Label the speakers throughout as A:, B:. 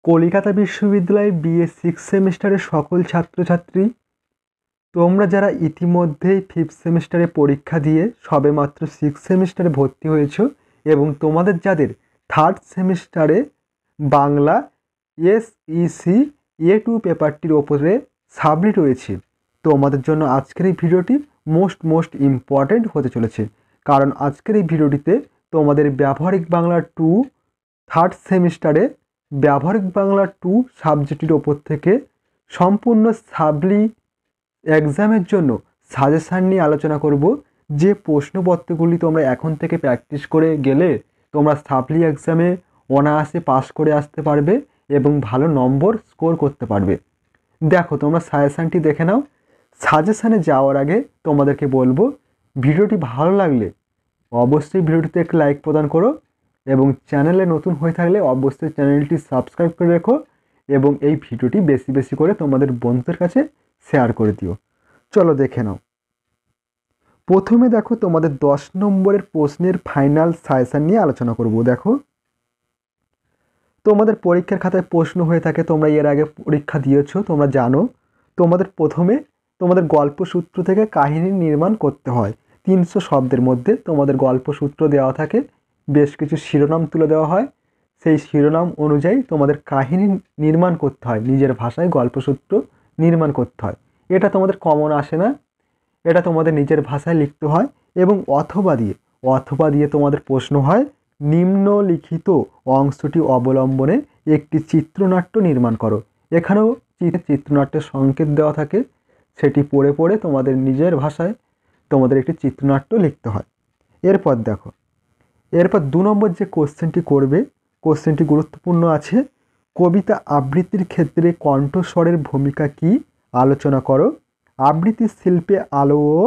A: কলিকাতা বিশ্ববিদ্যালয়ে BA six সেমিস্টারের সকল ছাত্রছাত্রী, তোমরা যারা ইতিমধ্যেই ফিফথ সেমিস্টারে পরীক্ষা দিয়ে সবেমাত্র সিক্স সেমিস্টারে ভর্তি হয়েছ এবং তোমাদের যাদের থার্ড সেমিস্টারে বাংলা এসইসি A2 পেপারটির ওপরে সাবমিট রয়েছে, তোমাদের জন্য আজকের এই ভিডিওটি মোস্ট ইম্পর্ট্যান্ট হতে চলেছে। কারণ আজকের এই ভিডিওটিতে তোমাদের ব্যবহারিক বাংলা 2 থার্ড সেমিস্টারে ব্যবহারিক বাংলা 2 সাবজেক্টের ওপর থেকে সম্পূর্ণ সাবলি এক্সামের জন্য সাজেশান নিয়ে আলোচনা করব। যে প্রশ্নপত্রগুলি তোমরা এখন থেকে প্র্যাকটিস করে গেলে তোমরা সাপ্লি এক্সামে অনায়াসে পাস করে আসতে পারবে এবং ভালো নম্বর স্কোর করতে পারবে। দেখো, তোমরা সাজেশানটি দেখে নাও। সাজেশানে যাওয়ার আগে তোমাদেরকে বলবো, ভিডিওটি ভালো লাগলে অবশ্যই ভিডিওটিতে একটি লাইক প্রদান করো এবং চ্যানেলে নতুন হয়ে থাকলে অবশ্যই চ্যানেলটি সাবস্ক্রাইব করে রেখো এবং এই ভিডিওটি বেশি করে তোমাদের বন্ধুদের কাছে শেয়ার করে দিও। চলো দেখে নাও। প্রথমে দেখো, তোমাদের 10 নম্বরের প্রশ্নের ফাইনাল সাজেশান নিয়ে আলোচনা করব। দেখো, তোমাদের পরীক্ষার খাতায় প্রশ্ন হয়ে থাকে, তোমরা এর আগে পরীক্ষা দিয়েছো, তোমরা জানো। তোমাদের প্রথমে তোমাদের গল্প সূত্র থেকে কাহিনী নির্মাণ করতে হয়। 300 শব্দের মধ্যে তোমাদের গল্প সূত্র দেওয়া থাকে, বেশ কিছু শিরোনাম তুলে দেওয়া হয়। সেই শিরোনাম অনুযায়ী তোমাদের কাহিনী নির্মাণ করতে হয়, নিজের ভাষায় গল্পসূত্র নির্মাণ করতে হয়। এটা তোমাদের কমন আসে না, এটা তোমাদের নিজের ভাষায় লিখতে হয়। এবং অথবা দিয়ে তোমাদের প্রশ্ন হয়, নিম্নলিখিত অংশটি অবলম্বনে একটি চিত্রনাট্য নির্মাণ করো। এখানেও চিত্রনাট্যের সংকেত দেওয়া থাকে, সেটি পড়ে তোমাদের নিজের ভাষায় তোমাদের একটি চিত্রনাট্য লিখতে হয়। এরপর দেখো, এরপর 2 নম্বর যে কোশ্চেনটি করবে, কোশ্চেনটি গুরুত্বপূর্ণ আছে। কবিতা আবৃত্তির ক্ষেত্রে কণ্ঠস্বরের ভূমিকা কি আলোচনা করো। আবৃত্তি শিল্পে আলো ও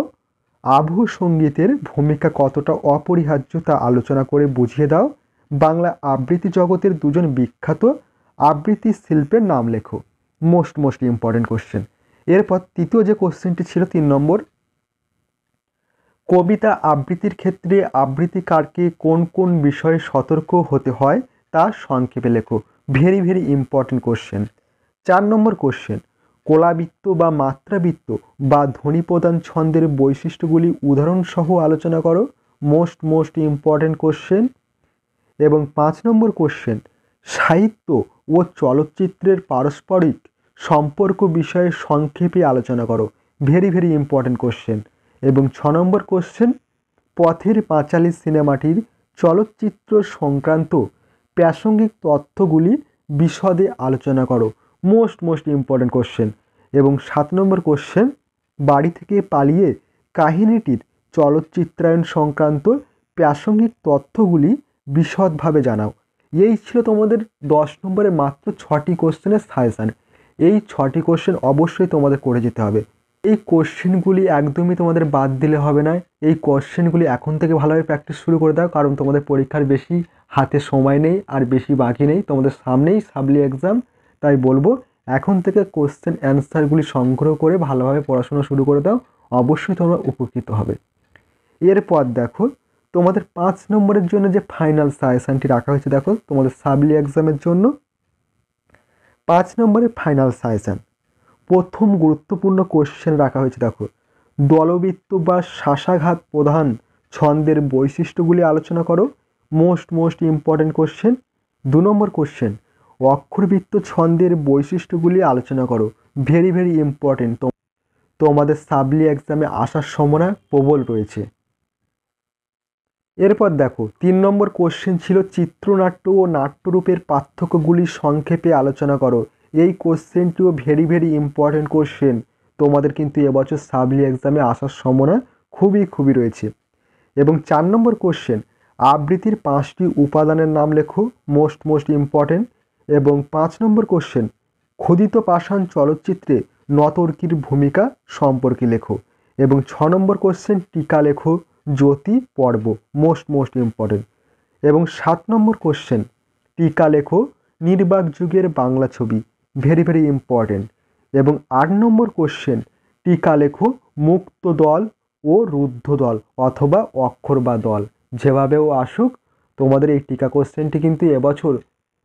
A: আবহ সঙ্গীতের ভূমিকা কতটা অপরিহার্য তা আলোচনা করে বুঝিয়ে দাও। বাংলা আবৃত্তি জগতের 2 জন বিখ্যাত আবৃত্তি শিল্পের নাম লেখো। Most important question. এরপর তৃতীয় যে কোশ্চেনটি ছিল 3 নম্বর, কবিতা আবৃত্তির ক্ষেত্রে আবৃত্তিকারকে কোন বিষয়ে সতর্ক হতে হয় তা সংক্ষেপে লেখো। Very important question. 4 নম্বর কোশ্চেন, কলাবৃত্ত বা মাত্রাবৃত্ত বা ধ্বনিপ্রধান ছন্দের বৈশিষ্ট্যগুলি উদাহরণসহ আলোচনা করো। Most important question. এবং 5 নম্বর কোশ্চেন, সাহিত্য ও চলচ্চিত্রের পারস্পরিক সম্পর্ক বিষয়ে সংক্ষেপে আলোচনা করো। Very important question. এবং 6 নম্বর কোশ্চেন, পথের পাঁচালী সিনেমাটির চলচ্চিত্র সংক্রান্ত প্রাসঙ্গিক তথ্যগুলি বিশদে আলোচনা করো। Most important question. এবং 7 নম্বর কোশ্চেন, বাড়ি থেকে পালিয়ে কাহিনীটির চলচ্চিত্রায়ন সংক্রান্ত প্রাসঙ্গিক তথ্যগুলি বিশদভাবে জানাও। এই ছিল তোমাদের 10 নম্বরের মাত্র 6টি কোশ্চেনের সাজেশান। এই 6টি কোশ্চেন অবশ্যই তোমাদের করে যেতে হবে। এই কোশ্চেনগুলি একদমই তোমাদের বাদ দিলে হবে না। এই কোশ্চেনগুলি এখন থেকে ভালোভাবে প্র্যাকটিস শুরু করে দাও, কারণ তোমাদের পরীক্ষার বেশি হাতে সময় নেই আর বেশি বাকি নেই, তোমাদের সামনেই সাবলি এক্সাম। তাই বলবো, এখন থেকে কোশ্চেন অ্যান্সারগুলি সংগ্রহ করে ভালোভাবে পড়াশোনা শুরু করে দাও, অবশ্যই তোমরা উপকৃত হবে। এরপর দেখো, তোমাদের 5 নম্বরের জন্য যে ফাইনাল সাজেশানটি রাখা হয়েছে, দেখো তোমাদের সাবলি এক্সামের জন্য 5 নম্বরের ফাইনাল সাজেশান। প্রথম গুরুত্বপূর্ণ কোশ্চেন রাখা হয়েছে, দেখো, দলবৃত্ত বা শ্বাসাঘাত প্রধান ছন্দের বৈশিষ্ট্যগুলি আলোচনা করো। Most important question. 2 নম্বর কোশ্চেন, অক্ষরবৃত্ত ছন্দের বৈশিষ্ট্যগুলি আলোচনা করো। ভেরি ইম্পর্টেন্ট, তোমাদের সাবলি এক্সামে আসার সম্ভাবনা প্রবল রয়েছে। এরপর দেখো, 3 নম্বর কোশ্চেন ছিল, চিত্রনাট্য ও নাট্যরূপের পার্থক্যগুলি সংক্ষেপে আলোচনা করো। এই কোশ্চেনটিও ভেরি ইম্পর্টেন্ট কোশ্চেন। তোমাদের কিন্তু এবছর সাবলি এক্সামে আসার সম্ভাবনা খুবই রয়েছে। এবং 4 নম্বর কোশ্চেন, আবৃত্তির 5টি উপাদানের নাম লেখো। Most important. এবং 5 নম্বর কোশ্চেন, ক্ষুদিত পাষাণ চলচ্চিত্রে নর্তকীর ভূমিকা সম্পর্কে লেখো। এবং 6 নম্বর কোশ্চেন, টিকা লেখো জ্যোতি পর্ব। Most important. এবং 7 নম্বর কোশ্চেন, টিকা লেখো নির্বাক যুগের বাংলা ছবি। Very important. এবং 8 নম্বর কোশ্চেন, টিকা লেখো মুক্ত দল ও রুদ্ধ দল অথবা অক্ষর বা দল। যেভাবেও আসুক, তোমাদের এই টিকা কোশ্চেনটি কিন্তু এবছর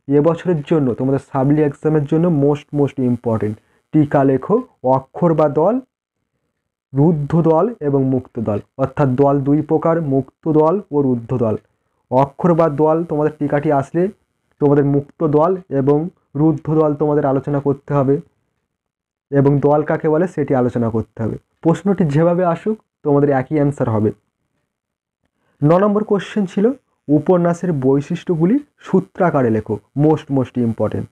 A: এবছরের জন্য তোমাদের সাবলি এক্সামের জন্য মোস্ট ইম্পর্টেন্ট। টিকা লেখো, অক্ষর বা দল, রুদ্ধ দল এবং মুক্ত দল। অর্থাৎ দল দুই প্রকার, মুক্ত দল ও রুদ্ধ দল। অক্ষর বা দল তোমাদের টিকাটি আসলে তোমাদের মুক্ত দল এবং রুদ্ধ দল তোমাদের আলোচনা করতে হবে, এবং দল কাকে বলে সেটি আলোচনা করতে হবে। প্রশ্নটি যেভাবে আসুক তোমাদের একই অ্যান্সার হবে। 9 নম্বর কোশ্চেন ছিল উপন্যাসের বৈশিষ্ট্যগুলি সূত্রাকারে লেখো, মোস্ট ইম্পর্টেন্ট।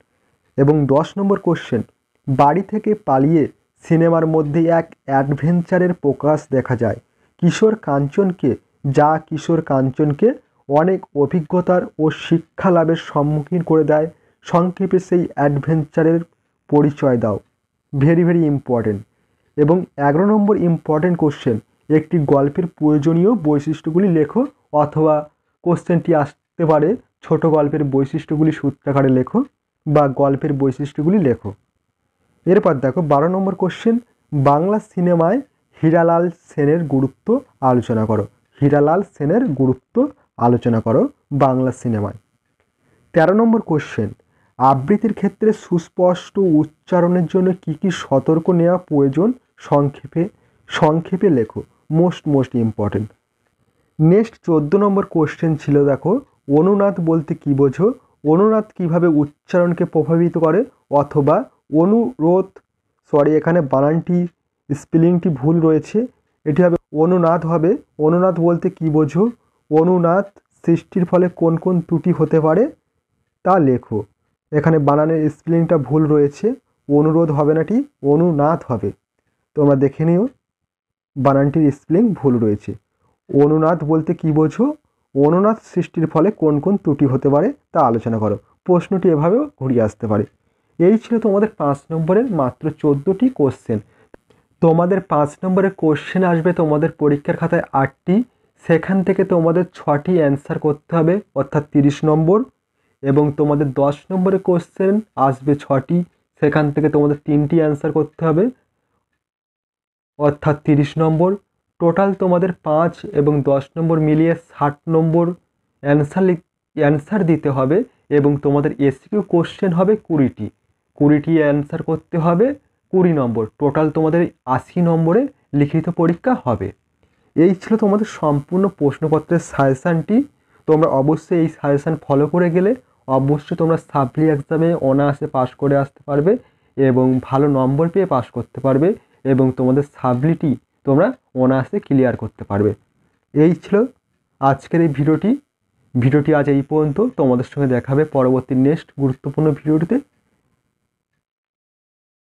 A: এবং 10 নম্বর কোশ্চেন, বাড়ি থেকে পালিয়ে সিনেমার মধ্যে এক অ্যাডভেঞ্চারের প্রকাশ দেখা যায়। কিশোর কাঞ্চনকে অনেক অভিজ্ঞতার ও শিক্ষা লাভের সম্মুখীন করে দেয়। সংক্ষেপে সেই অ্যাডভেঞ্চারের পরিচয় দাও। Very important. এবং 11 নম্বর ইম্পর্টেন্ট কোশ্চেন, একটি গল্পের প্রয়োজনীয় বৈশিষ্ট্যগুলি লেখো, অথবা কোশ্চেনটি আসতে পারে ছোট গল্পের বৈশিষ্ট্যগুলি সূত্রাকারে লেখো বা গল্পের বৈশিষ্ট্যগুলি লেখো। এরপর দেখো 12 নম্বর কোশ্চেন, বাংলা সিনেমায় হীরালাল সেনের গুরুত্ব আলোচনা করো। হীরালাল সেনের গুরুত্ব আলোচনা করো বাংলা সিনেমায়। 13 নম্বর কোশ্চেন, আবৃত্তির ক্ষেত্রে সুস্পষ্ট উচ্চারণের জন্য কি কি সতর্ক নেওয়া প্রয়োজন, সংক্ষেপে লেখো। Most important. নেক্সট 14 নম্বর কোশ্চেন ছিল দেখো, অনুনাদ বলতে কি বোঝো? অনুনাদ কিভাবে উচ্চারণকে প্রভাবিত করে, অথবা অনুরোধ, এখানে বানানটি স্পেলিংটি ভুল রয়েছে, এটি হবে অনুনাদ হবে। অনুনাদ বলতে কি বোঝো? অনুনাদ সৃষ্টির ফলে কোন কোন ত্রুটি হতে পারে তা লেখো। এখানে বানানের স্পেলিংটা ভুল রয়েছে, অনুরোধ হবে না, অনুনাদ হবে। তোমরা দেখে নিও, বানানটির স্পেলিং ভুল রয়েছে। অনুনাদ বলতে কি বোঝো? অনুনাদ সৃষ্টির ফলে কোন কোন ত্রুটি হতে পারে তা আলোচনা করো। প্রশ্নটি এভাবেও ঘুরিয়ে আসতে পারে। এই ছিল তোমাদের 5 নম্বরের মাত্র 14টি কোশ্চেন। তোমাদের 5 নম্বরের কোশ্চেন আসবে তোমাদের পরীক্ষার খাতায় 8টি, সেখান থেকে তোমাদের 6টি অ্যান্সার করতে হবে, অর্থাৎ 30 নম্বর। এবং তোমাদের 10 নম্বরের কোশ্চেন আসবে 6টি, সেখান থেকে তোমাদের 3টি অ্যান্সার করতে হবে, অর্থাৎ 30 নম্বর। টোটাল তোমাদের 5 এবং 10 নম্বর মিলিয়ে 60 নম্বর অ্যান্সার দিতে হবে। এবং তোমাদের এসকিউ কোশ্চেন হবে 20টি অ্যান্সার করতে হবে, 20 নম্বর। টোটাল তোমাদের 80 নম্বরে লিখিত পরীক্ষা হবে। এই ছিল তোমাদের সম্পূর্ণ প্রশ্নপত্রের সাজেশানটি। তোমরা অবশ্যই এই সাজেশান ফলো করে গেলে অবশ্যই তোমরা সাপ্লি এক্সামে অনায়াসে পাস করে আসতে পারবে এবং ভালো নম্বর পেয়ে পাস করতে পারবে, এবং তোমাদের সাপ্লিটি তোমরা অনায়াসে ক্লিয়ার করতে পারবে। এই ছিল আজকের এই ভিডিওটি আজ এই পর্যন্ত। তোমাদের সঙ্গে দেখা হবে পরবর্তী নেক্সট গুরুত্বপূর্ণ ভিডিওটিতে।